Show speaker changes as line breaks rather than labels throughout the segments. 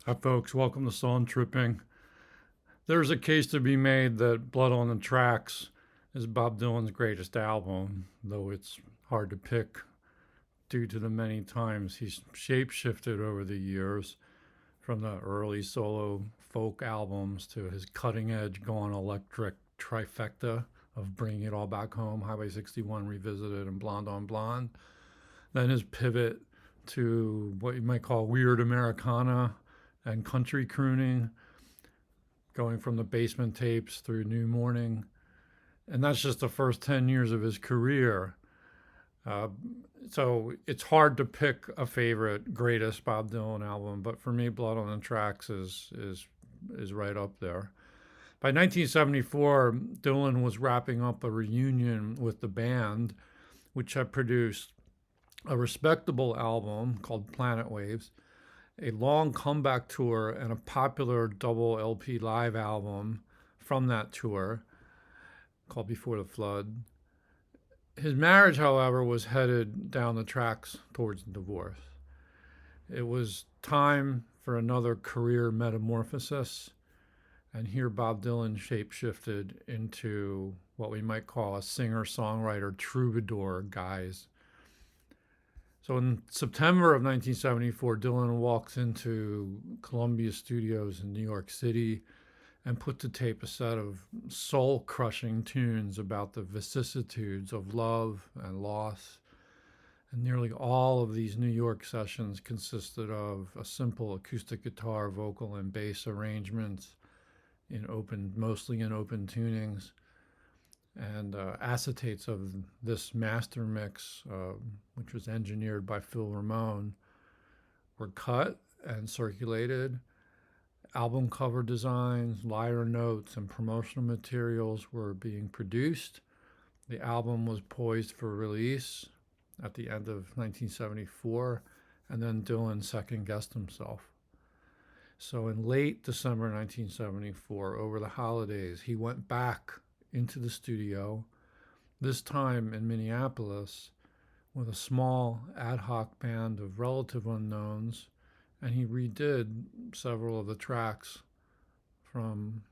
Hi, folks. Welcome to Song Tripping. There's a case to be made that Blood on the Tracks is Bob Dylan's greatest album, though it's hard to pick due to the many times he's shape-shifted over the years, from the early solo folk albums to his cutting-edge Gone Electric trifecta of Bringing It All Back Home, Highway 61 Revisited, and Blonde on Blonde. Then his pivot to what you might call weird Americana and country crooning, going from the Basement Tapes through New Morning. And that's just the first 10 years of his career. So it's hard to pick a favorite greatest Bob Dylan album, but for me, Blood on the Tracks is right up there. By 1974, Dylan was wrapping up a reunion with the band, which had produced a respectable album called Planet Waves, a long comeback tour, and a popular double LP live album from that tour called Before the Flood. His marriage, however, was headed down the tracks towards divorce. It was time for another career metamorphosis, and here Bob Dylan shapeshifted into what we might call a singer-songwriter troubadour guise. So in September of 1974, Dylan walks into Columbia Studios in New York City and put to tape a set of soul-crushing tunes about the vicissitudes of love and loss. And nearly all of these New York sessions consisted of a simple acoustic guitar, vocal, and bass arrangements mostly in open tunings. And acetates of this master mix, which was engineered by Phil Ramone, were cut and circulated. Album cover designs, liner notes, and promotional materials were being produced. The album was poised for release at the end of 1974, and then Dylan second-guessed himself. So in late December 1974, over the holidays, he went back into the studio, this time in Minneapolis, with a small ad hoc band of relative unknowns, and he redid several of the tracks from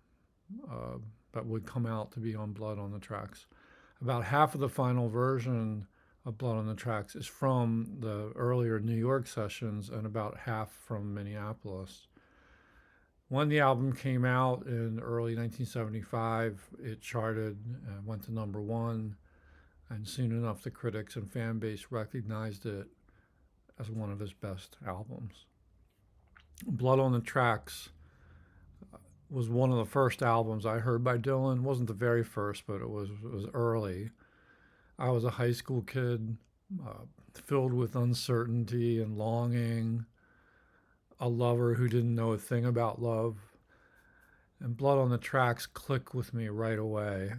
that would come out to be on Blood on the Tracks. About half of the final version of Blood on the Tracks is from the earlier New York sessions, and about half from Minneapolis. When the album came out in early 1975, it charted and went to number one, and soon enough the critics and fan base recognized it as one of his best albums. Blood on the Tracks was one of the first albums I heard by Dylan. It wasn't the very first, but it was early. I was a high school kid, filled with uncertainty and longing, a lover who didn't know a thing about love. And Blood on the Tracks clicked with me right away.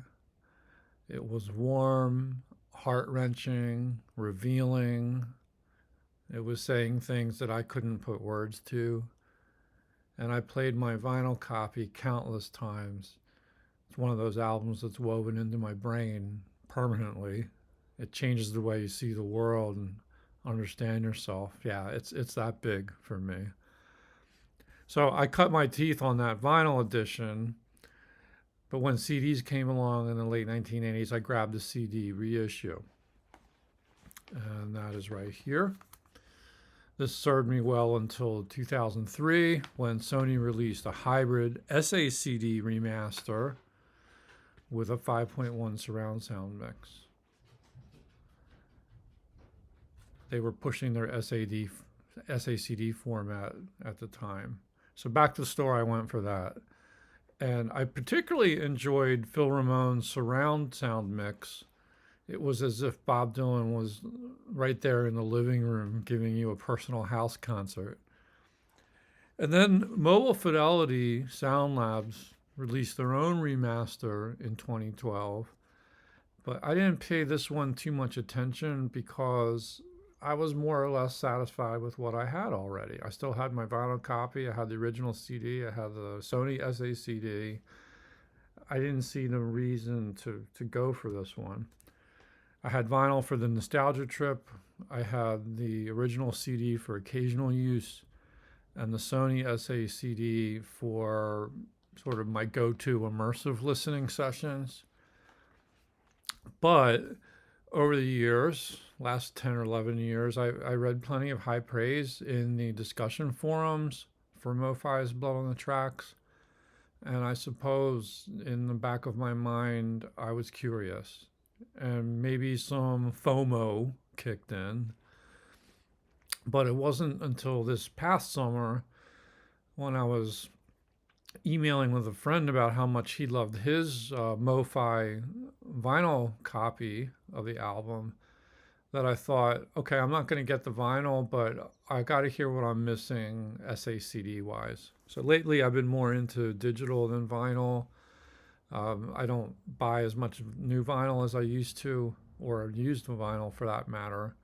It was warm, heart-wrenching, revealing. It was saying things that I couldn't put words to. And I played my vinyl copy countless times. It's one of those albums that's woven into my brain permanently. It changes the way you see the world and understand yourself. Yeah, it's that big for me. So I cut my teeth on that vinyl edition, but when CDs came along in the late 1980s, I grabbed the CD reissue. And that is right here. This served me well until 2003, when Sony released a hybrid SACD remaster with a 5.1 surround sound mix. They were pushing their SACD format at the time. So back to the store I went for that. And I particularly enjoyed Phil Ramone's surround sound mix. It was as if Bob Dylan was right there in the living room giving you a personal house concert. And then Mobile Fidelity Sound Labs released their own remaster in 2012. But I didn't pay this one too much attention because I was more or less satisfied with what I had already. I still had my vinyl copy. I had the original CD. I had the Sony SACD. I didn't see no reason to go for this one. I had vinyl for the nostalgia trip. I had the original CD for occasional use. and the Sony SACD for sort of my go-to immersive listening sessions. But over the years, last 10 or 11 years, I read plenty of high praise in the discussion forums for MoFi's Blood on the Tracks. And I suppose in the back of my mind, I was curious. And maybe some FOMO kicked in. But it wasn't until this past summer when I was emailing with a friend about how much he loved his MoFi vinyl copy of the album that I thought, okay, I'm not going to get the vinyl, but I got to hear what I'm missing SACD wise. So lately I've been more into digital than vinyl. I don't buy as much new vinyl as I used to, or used vinyl for that matter.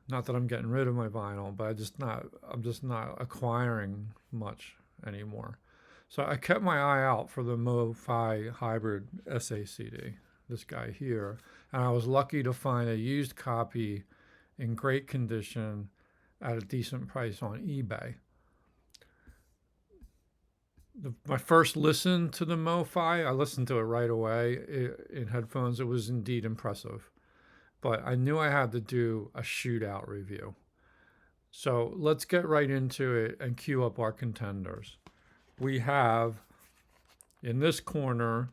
Not that I'm getting rid of my vinyl, but I'm just not acquiring much anymore. So I kept my eye out for the MoFi hybrid SACD, this guy here, and I was lucky to find a used copy in great condition at a decent price on eBay. My first listen to the MoFi, I listened to it right away in headphones. It was indeed impressive, but I knew I had to do a shootout review. So let's get right into it and cue up our contenders. We have in this corner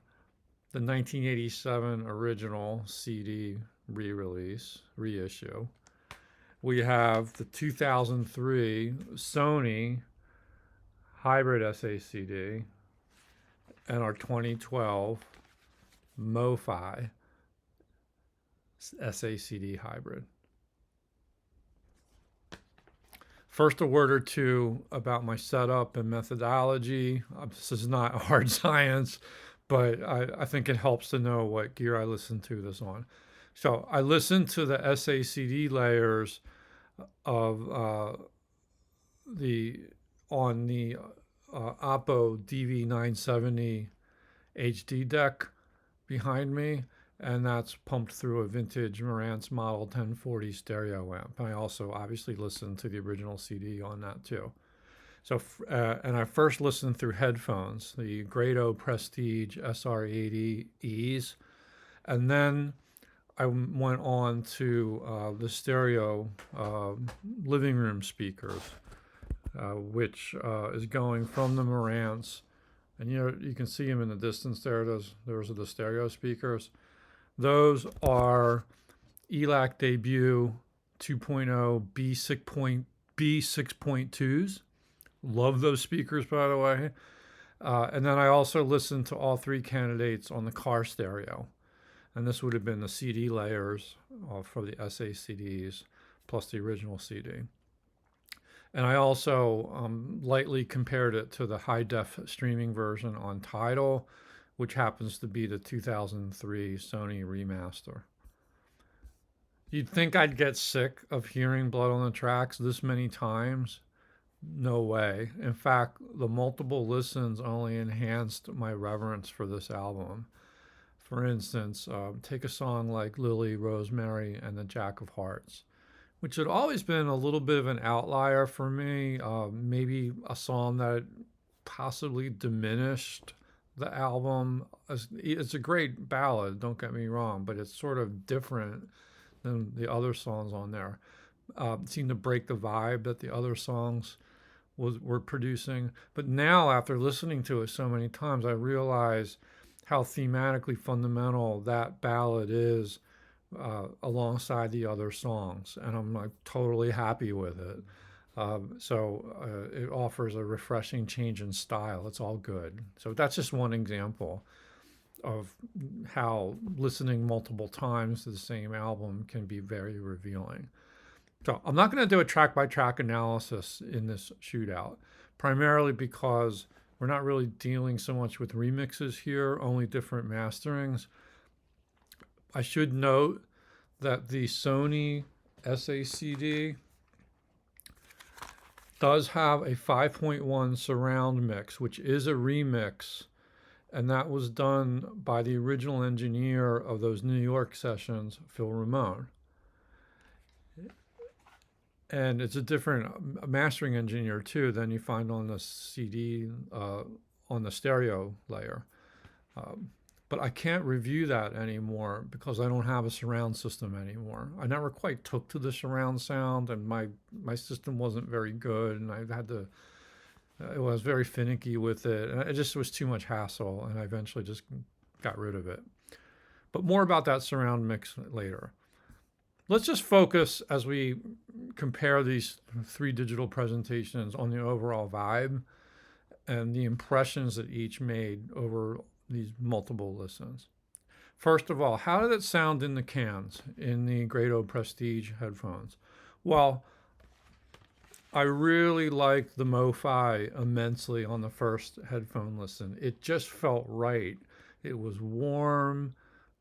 the 1987 original CD reissue. We have the 2003 Sony hybrid SACD and our 2012 MoFi SACD hybrid. First, a word or two about my setup and methodology. This is not hard science, but I think it helps to know what gear I listen to this on. So I listen to the SACD layers of the Oppo DV970 HD deck behind me, and that's pumped through a vintage Marantz Model 1040 stereo amp. And I also obviously listen to the original CD on that too. So, and I first listened through headphones, the Grado Prestige SR80Es, and then I went on to the stereo living room speakers, which is going from the Marantz, and you can see them in the distance there. Those are the stereo speakers. Those are Elac debut 2.0 B6.2s. Love those speakers, by the way. And then I also listened to all three candidates on the car stereo. And this would have been the CD layers for the SACDs plus the original CD. And I also lightly compared it to the high-def streaming version on Tidal, which happens to be the 2003 Sony remaster. You'd think I'd get sick of hearing Blood on the Tracks this many times. No way. In fact, the multiple listens only enhanced my reverence for this album. For instance, take a song like Lily, Rosemary, and the Jack of Hearts, which had always been a little bit of an outlier for me, maybe a song that possibly diminished the album. It's a great ballad, don't get me wrong, but it's sort of different than the other songs on there. It seemed to break the vibe that the other songs were producing. But now, after listening to it so many times, I realize how thematically fundamental that ballad is alongside the other songs, and I'm like totally happy with it. So it offers a refreshing change in style. It's all good. So that's just one example of how listening multiple times to the same album can be very revealing. So I'm not going to do a track-by-track analysis in this shootout, primarily because we're not really dealing so much with remixes here, only different masterings. I should note that the Sony SACD does have a 5.1 surround mix, which is a remix, and that was done by the original engineer of those New York sessions, Phil Ramone. and it's a different mastering engineer too than you find on the CD, on the stereo layer. Um, but I can't review that anymore because I don't have a surround system anymore. I never quite took to the surround sound, and my system wasn't very good, and I had to. I was very finicky with it, and it just was too much hassle, and I eventually just got rid of it. But more about that surround mix later. Let's just focus as we compare these three digital presentations on the overall vibe and the impressions that each made over these multiple listens. First of all, how did it sound in the cans in the Grado Prestige headphones? Well, I really liked the MoFi immensely on the first headphone listen. It just felt right. It was warm,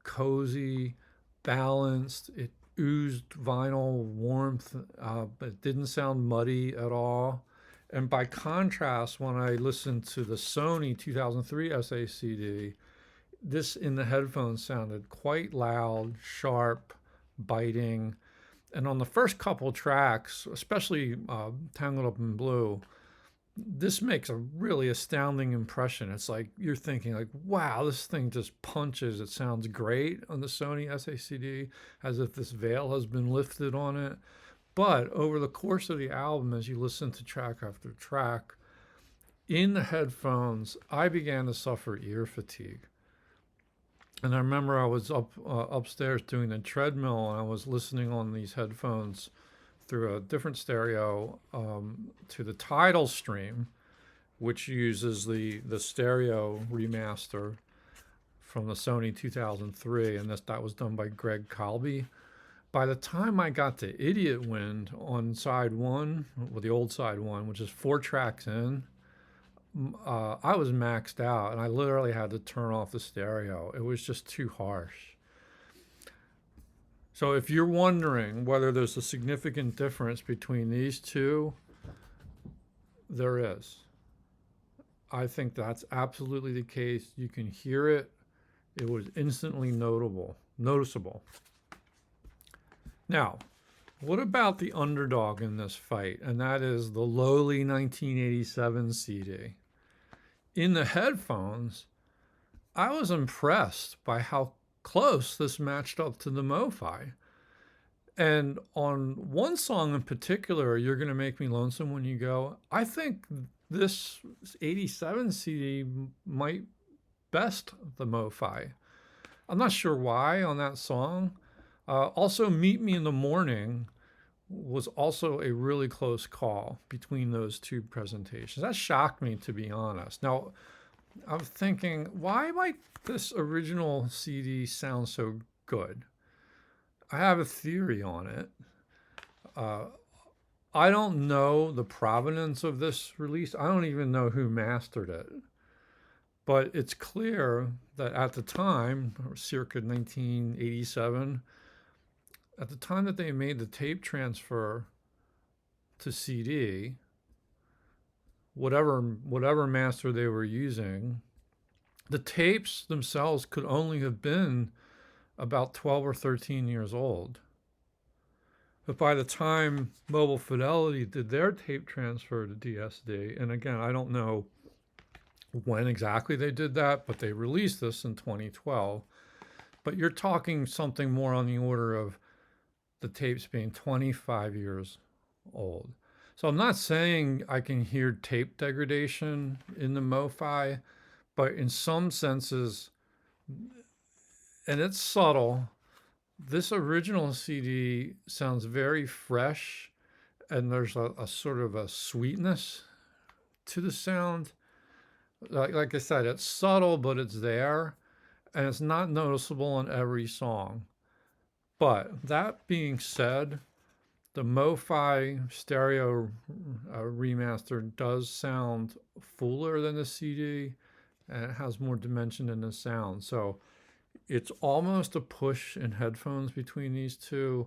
cozy, balanced. It oozed vinyl warmth, but it didn't sound muddy at all. And by contrast, when I listened to the Sony 2003 SACD, this in the headphones sounded quite loud, sharp, biting. And on the first couple tracks, especially Tangled Up in Blue, this makes a really astounding impression. It's like you're thinking like, wow, this thing just punches. It sounds great on the Sony SACD, as if this veil has been lifted on it. But over the course of the album, as you listen to track after track, in the headphones, I began to suffer ear fatigue. And I remember I was upstairs doing the treadmill, and I was listening on these headphones through a different stereo to the Tidal stream, which uses the stereo remaster from the Sony 2003, and that was done by Greg Colby. By the time I got to Idiot Wind on side one, well, the old side one, which is 4 tracks in, I was maxed out, and I literally had to turn off the stereo. It was just too harsh. So if you're wondering whether there's a significant difference between these two, there is. I think that's absolutely the case. You can hear it. It was instantly noticeable. Now, what about the underdog in this fight? And that is the lowly 1987 CD. In the headphones, I was impressed by how close this matched up to the MoFi. And on one song in particular, You're Gonna Make Me Lonesome When You Go, I think this 87 CD might best the MoFi. I'm not sure why on that song. Also, Meet Me in the Morning was also a really close call between those two presentations. That shocked me, to be honest. Now, I was thinking, why might this original CD sound so good? I have a theory on it. I don't know the provenance of this release. I don't even know who mastered it. But it's clear that at the time, circa 1987, at the time that they made the tape transfer to CD, whatever master they were using, the tapes themselves could only have been about 12 or 13 years old. But by the time Mobile Fidelity did their tape transfer to DSD, and again, I don't know when exactly they did that, but they released this in 2012. But you're talking something more on the order of the tapes being 25 years old. So I'm not saying I can hear tape degradation in the MoFi, but in some senses, and it's subtle, this original CD sounds very fresh, and there's a sort of a sweetness to the sound. Like I said, it's subtle, but it's there, and it's not noticeable on every song. But that being said, the MoFi stereo remaster does sound fuller than the CD, and it has more dimension in the sound. So it's almost a push in headphones between these two,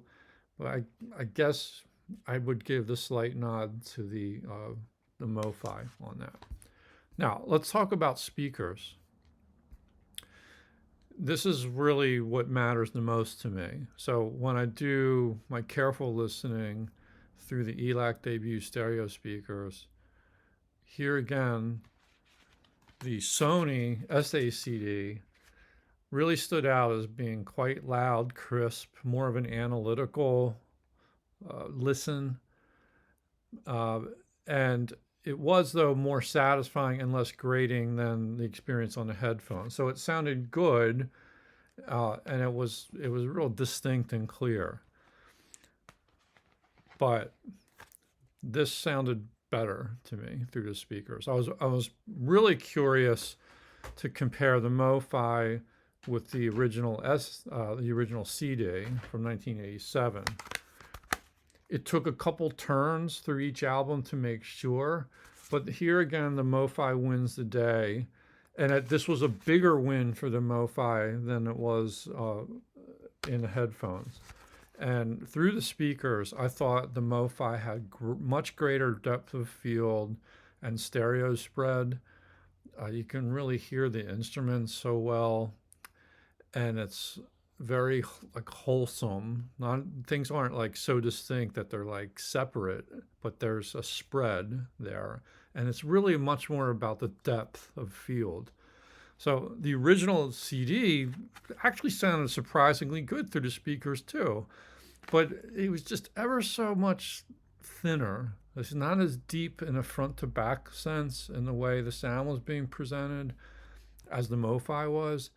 but I guess I would give the slight nod to the MoFi on that. Now, let's talk about speakers. This is really what matters the most to me. So when I do my careful listening, through the Elac debut stereo speakers. Here again, the Sony SACD really stood out as being quite loud, crisp, more of an analytical listen. And it was, though, more satisfying and less grating than the experience on the headphones. So it sounded good, and it was real distinct and clear. But this sounded better to me through the speakers. I was really curious to compare the Mo-Fi with the original CD from 1987. It took a couple turns through each album to make sure, but here again, the Mo-Fi wins the day. And this was a bigger win for the Mo-Fi than it was in the headphones. And through the speakers, I thought the Mo-Fi had much greater depth of field and stereo spread. You can really hear the instruments so well, and it's very like wholesome. Things aren't like so distinct that they're like separate, but there's a spread there, and it's really much more about the depth of field. So the original CD actually sounded surprisingly good through the speakers too, but it was just ever so much thinner. It's not as deep in a front to back sense in the way the sound was being presented as the Mo-Fi was.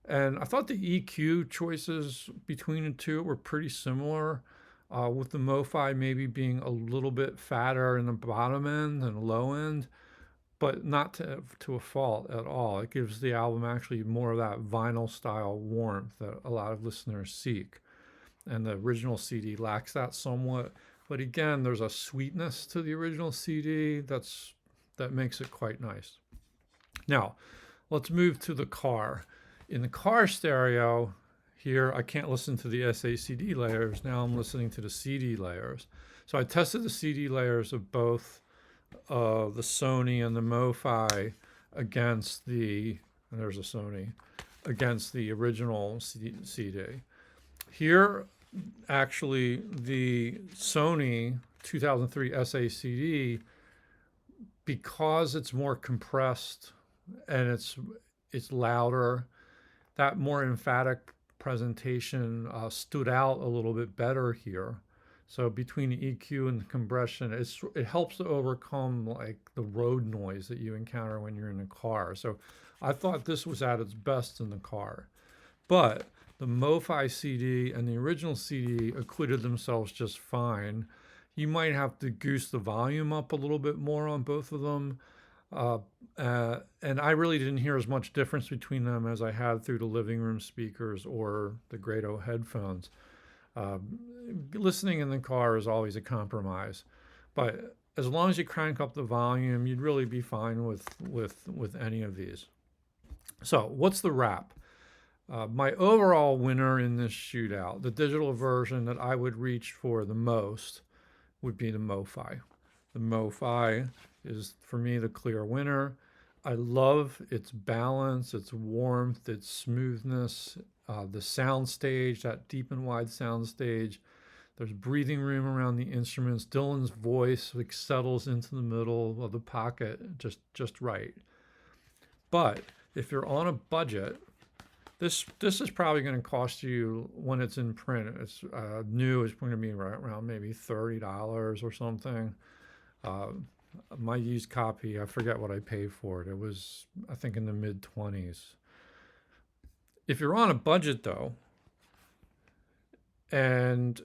And I thought the EQ choices between the two were pretty similar, with the Mo-Fi maybe being a little bit fatter in the bottom end and low end, but not to a fault at all. It gives the album actually more of that vinyl style warmth that a lot of listeners seek. And the original CD lacks that somewhat. But again, there's a sweetness to the original CD that makes it quite nice. Now, let's move to the car. In the car stereo, here I can't listen to the SACD layers. Now I'm listening to the CD layers. So I tested the CD layers of both the Sony and the Mo-Fi against and there's a Sony, against the original CD. Here, actually, the Sony 2003 SACD, because it's more compressed and it's louder, that more emphatic presentation stood out a little bit better here. So between the EQ and the compression, it helps to overcome like the road noise that you encounter when you're in a car. So I thought this was at its best in the car. But the Mo-Fi CD and the original CD acquitted themselves just fine. You might have to goose the volume up a little bit more on both of them. And I really didn't hear as much difference between them as I had through the living room speakers or the Grado headphones. Listening in the car is always a compromise, but as long as you crank up the volume, you'd really be fine with any of these. So what's the wrap? My overall winner in this shootout, the digital version that I would reach for the most, would be the Mo-Fi. The Mo-Fi is, for me, the clear winner. I love its balance, its warmth, its smoothness, the sound stage, that deep and wide sound stage. There's breathing room around the instruments. Dylan's voice like settles into the middle of the pocket just right. But if you're on a budget, this is probably going to cost you, when it's in print, it's new, it's going to be right around maybe $30 or something. My used copy, I forget what I paid for it. It was, I think, in the mid-20s. If you're on a budget, though, and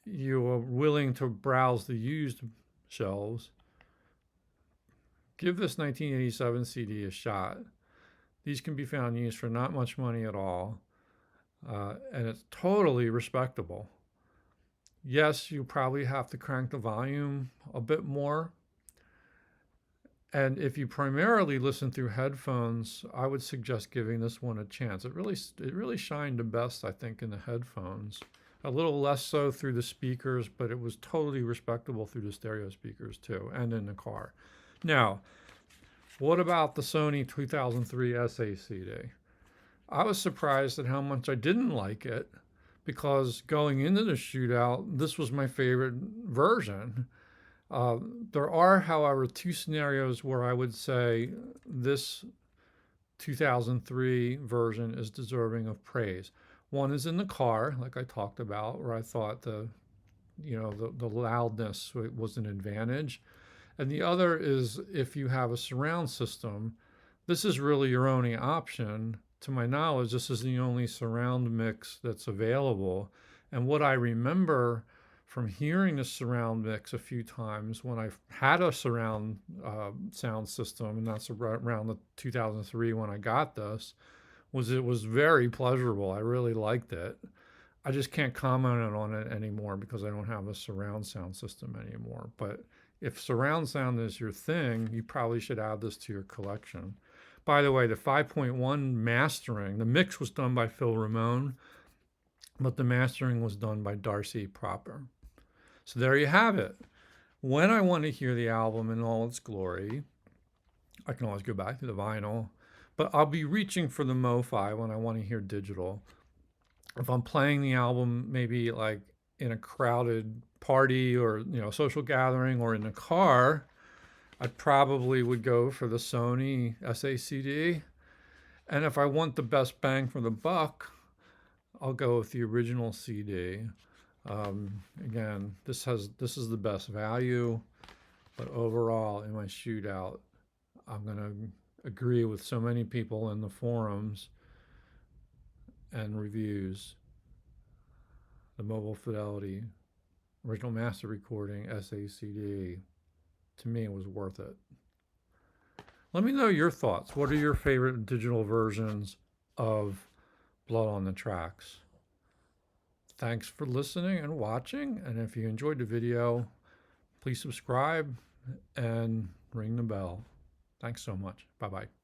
you are willing to browse the used shelves, give this 1987 CD a shot. These can be found used for not much money at all, and it's totally respectable. Yes, you probably have to crank the volume a bit more. And if you primarily listen through headphones, I would suggest giving this one a chance. It really shined the best, I think, in the headphones. A little less so through the speakers, but it was totally respectable through the stereo speakers too, and in the car. Now, what about the Sony 2003 SACD? I was surprised at how much I didn't like it, because going into the shootout, this was my favorite version. There are, however, two scenarios where I would say this 2003 version is deserving of praise. One is in the car, like I talked about, where I thought the loudness was an advantage. And the other is if you have a surround system, this is really your only option. To my knowledge, this is the only surround mix that's available. And what I remember from hearing the surround mix a few times when I had a surround sound system, and that's around the 2003 when I got this, was it was very pleasurable. I really liked it. I just can't comment on it anymore because I don't have a surround sound system anymore. But if surround sound is your thing, you probably should add this to your collection. By the way, the 5.1 mastering, the mix was done by Phil Ramone, but the mastering was done by Darcy Proper. So there you have it. When I want to hear the album in all its glory, I can always go back to the vinyl, but I'll be reaching for the Mo-Fi when I want to hear digital. If I'm playing the album maybe like in a crowded party or social gathering or in a car, I probably would go for the Sony SACD. And if I want the best bang for the buck, I'll go with the original CD. Again, this is the best value, but overall in my shootout, I'm going to agree with so many people in the forums and reviews. The Mobile Fidelity original master recording SACD, to me, was worth it. Let me know your thoughts. What are your favorite digital versions of Blood on the Tracks? Thanks for listening and watching. And if you enjoyed the video, please subscribe and ring the bell. Thanks so much. Bye-bye.